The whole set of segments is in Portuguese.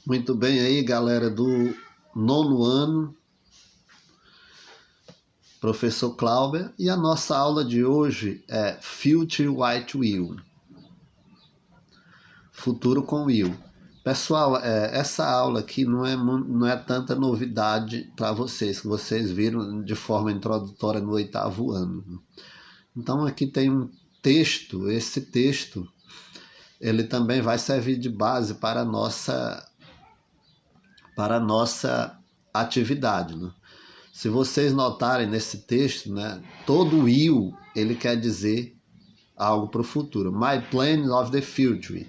Muito bem aí, galera do nono ano, professor Clauber, e a nossa aula de hoje é Future White Will, futuro com Will. Pessoal, essa aula aqui não é tanta novidade para vocês, que vocês viram de forma introdutória no 8º ano. Então aqui tem um texto, esse texto, ele também vai servir de base para a nossa atividade, né? Se vocês notarem nesse texto, né, todo will ele quer dizer algo para o futuro. My plan of the future.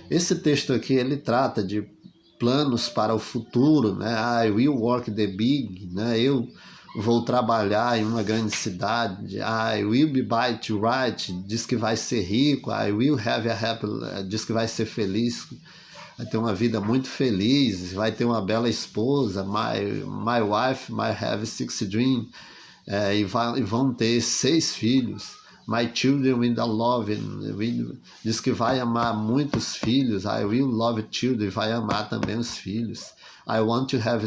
Esse texto aqui ele trata de planos para o futuro, né? I will work the big, né? Eu vou trabalhar em uma grande cidade. I will be by to right, diz que vai ser rico. I will have a happy, diz que vai ser feliz. Vai ter uma vida muito feliz, vai ter uma bela esposa, my wife might have 6 children, e vão ter 6 filhos. My children will love, diz que vai amar muitos filhos. I will love children, vai amar também os filhos. I want to have,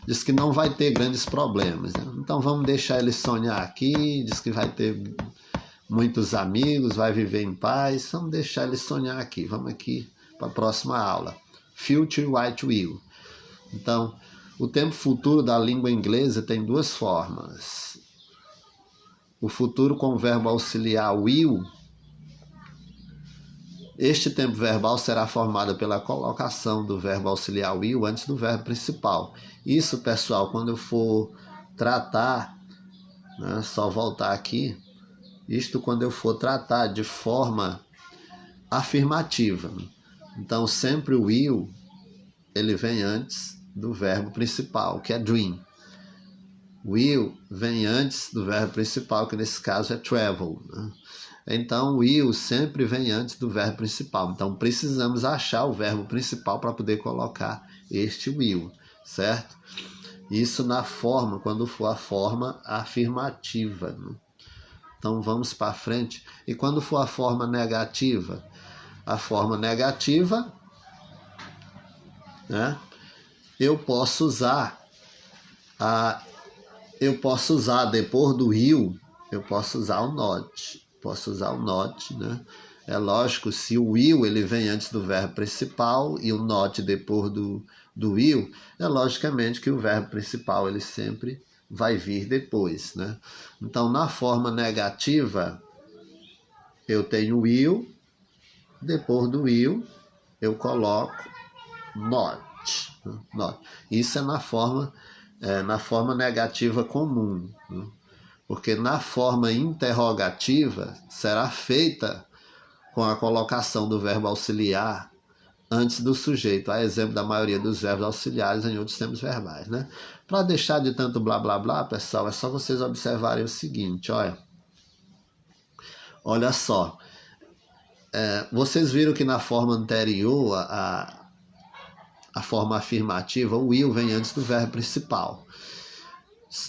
diz que não vai ter grandes problemas, né? Então vamos deixar ele sonhar aqui, diz que vai ter muitos amigos, vai viver em paz, vamos deixar ele sonhar aqui, vamos aqui para a próxima aula. Future White Will. Então, o tempo futuro da língua inglesa tem duas formas. O futuro com o verbo auxiliar will. Este tempo verbal será formado pela colocação do verbo auxiliar will antes do verbo principal. Isso, pessoal, quando eu for tratar, né, só voltar aqui, isto quando eu for tratar de forma afirmativa. Então, sempre o will, ele vem antes do verbo principal, que é dream. Will vem antes do verbo principal, que nesse caso é travel, né? Então, will sempre vem antes do verbo principal. Então, precisamos achar o verbo principal para poder colocar este will, certo? Isso na forma, quando for a forma afirmativa, né? Então, vamos para frente. E quando for a forma negativa? A forma negativa, né? Eu posso usar depois do will, eu posso usar o not, né? É lógico, se o will ele vem antes do verbo principal e o not depois do will, é logicamente que o verbo principal ele sempre vai vir depois, né? Então, na forma negativa, eu tenho will, depois do will, eu coloco not. Isso é na forma negativa comum, né? Porque na forma interrogativa será feita com a colocação do verbo auxiliar antes do sujeito, a exemplo da maioria dos verbos auxiliares em outros tempos verbais, né? Para deixar de tanto blá blá blá, pessoal, é só vocês observarem o seguinte, olha só, vocês viram que na forma anterior a forma afirmativa, o will vem antes do verbo principal.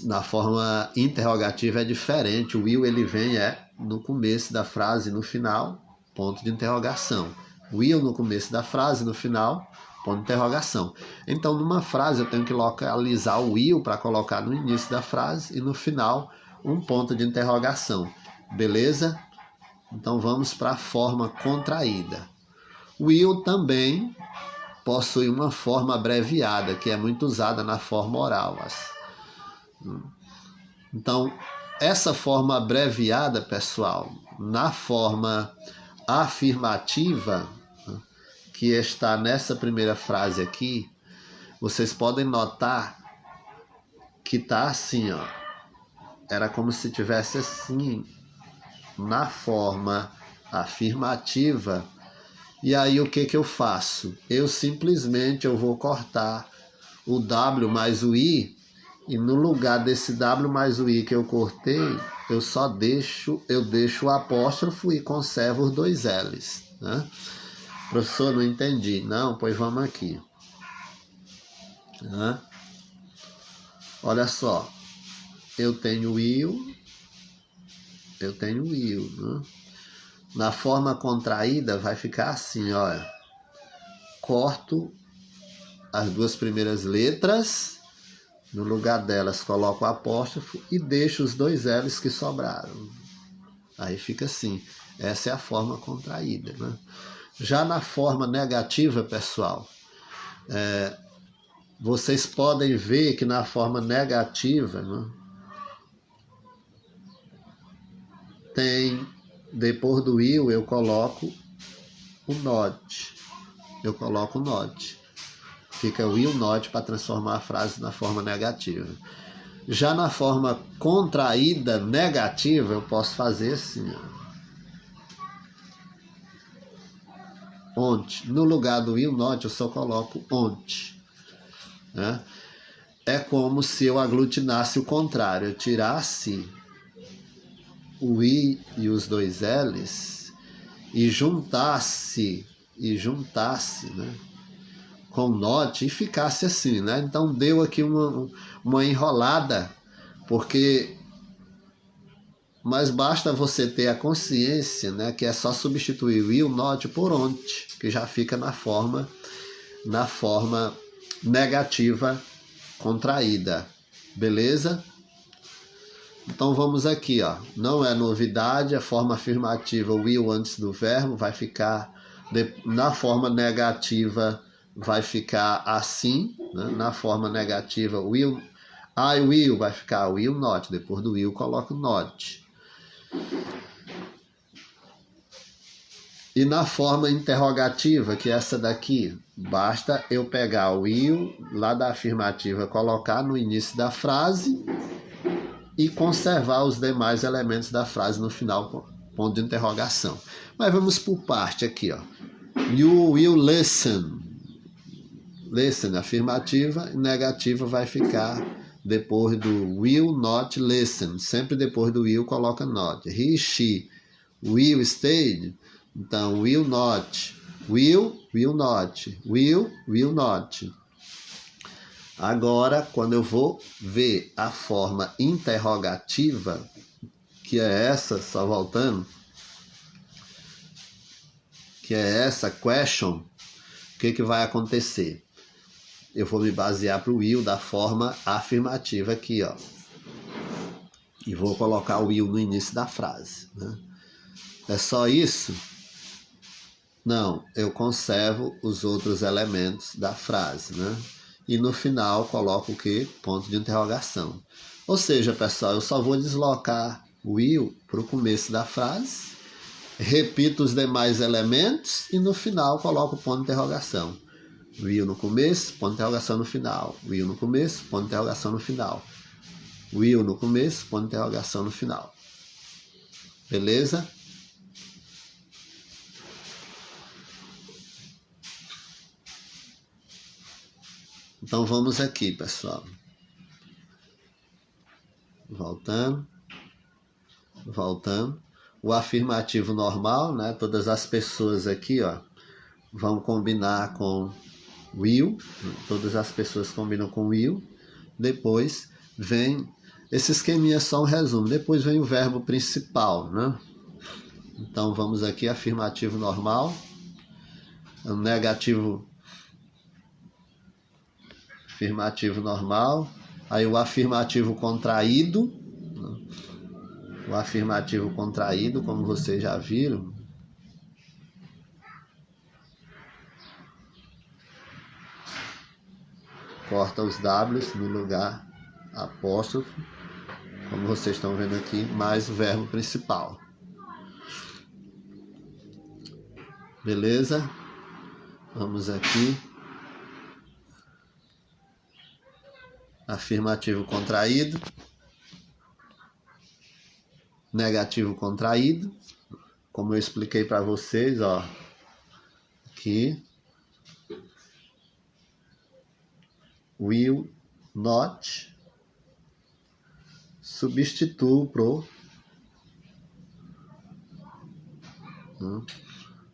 Na forma interrogativa é diferente. O will ele vem no começo da frase e no final, ponto de interrogação. Will no começo da frase e no final, ponto de interrogação. Então, numa frase eu tenho que localizar o will para colocar no início da frase e no final um ponto de interrogação. Beleza? Então vamos para a forma contraída. Will também possui uma forma abreviada, que é muito usada na forma oral. Então, essa forma abreviada, pessoal, na forma afirmativa, que está nessa primeira frase aqui, vocês podem notar que está assim, era como se tivesse assim, na forma afirmativa. E aí o que eu faço? Eu simplesmente vou cortar o W mais o I, e no lugar desse W mais o I que eu cortei, eu deixo o apóstrofo e conservo os 2 L's, né? Professor, não entendi. Não, pois vamos aqui. Olha só, eu tenho will, né? Na forma contraída vai ficar assim, olha. Corto as duas primeiras letras, no lugar delas coloco o apóstrofo e deixo os dois L's que sobraram. Aí fica assim. Essa é a forma contraída, né? Já na forma negativa, pessoal, vocês podem ver que na forma negativa, né, tem, depois do will, eu coloco o not. Eu coloco o not. Fica will not para transformar a frase na forma negativa. Já na forma contraída negativa, eu posso fazer assim, ó. Ont. No lugar do will not, eu só coloco ont. Né? É como se eu aglutinasse o contrário. Eu tirasse o i e os dois l's e juntasse, né, com not e ficasse assim, né? Então deu aqui uma enrolada, porque... Mas basta você ter a consciência, né, que é só substituir o will not por ont, que já fica na forma negativa contraída. Beleza? Então vamos aqui, ó. Não é novidade, a forma afirmativa will antes do verbo vai ficar na forma negativa vai ficar assim, né? Na forma negativa will, I will vai ficar will not, depois do will coloco not. E na forma interrogativa, que é essa daqui, basta eu pegar o will lá da afirmativa, colocar no início da frase e conservar os demais elementos da frase no final, ponto de interrogação. Mas vamos por parte aqui, ó. You will listen. Listen, afirmativa, e negativa vai ficar depois do will not listen. Sempre depois do will coloca not. He, she, will stay. Então, will not. Will not. Will not. Agora, quando eu vou ver a forma interrogativa, que é essa, só voltando, que é essa, question, o que vai acontecer? Eu vou me basear para o will da forma afirmativa aqui, ó. E vou colocar o will no início da frase, né? É só isso? Não, eu conservo os outros elementos da frase, né? E no final coloco o quê? Ponto de interrogação. Ou seja, pessoal, eu só vou deslocar o will para o começo da frase, repito os demais elementos e no final coloco o ponto de interrogação. Will no começo, ponto de interrogação no final. Will no começo, ponto de interrogação no final. Will no começo, ponto de interrogação no final. Beleza? Então vamos aqui, pessoal. Voltando. O afirmativo normal, né? Todas as pessoas aqui, ó, vão combinar com will. Todas as pessoas combinam com will. Depois vem... Esse esqueminha é só um resumo. Depois vem o verbo principal, né? Então vamos aqui, afirmativo normal. Negativo... Afirmativo normal. Aí o afirmativo contraído. O afirmativo contraído, como vocês já viram. Corta os W's no lugar apóstrofo. Como vocês estão vendo aqui, mais o verbo principal. Beleza? Vamos aqui. Afirmativo contraído. Negativo contraído. Como eu expliquei para vocês, ó. Aqui. Will not. Substituo pro...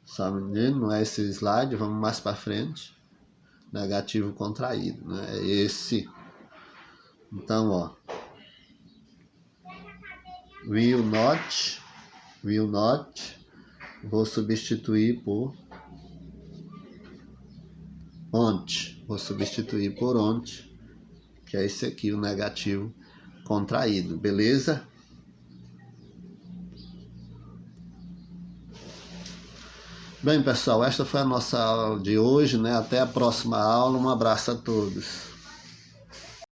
Só não é esse slide, vamos mais para frente. Negativo contraído, né? É esse. Então, ó. Will not. Vou substituir por ont. Vou substituir por ont, que é esse aqui, o negativo contraído, beleza? Bem, pessoal, esta foi a nossa aula de hoje, né? Até a próxima aula. Um abraço a todos.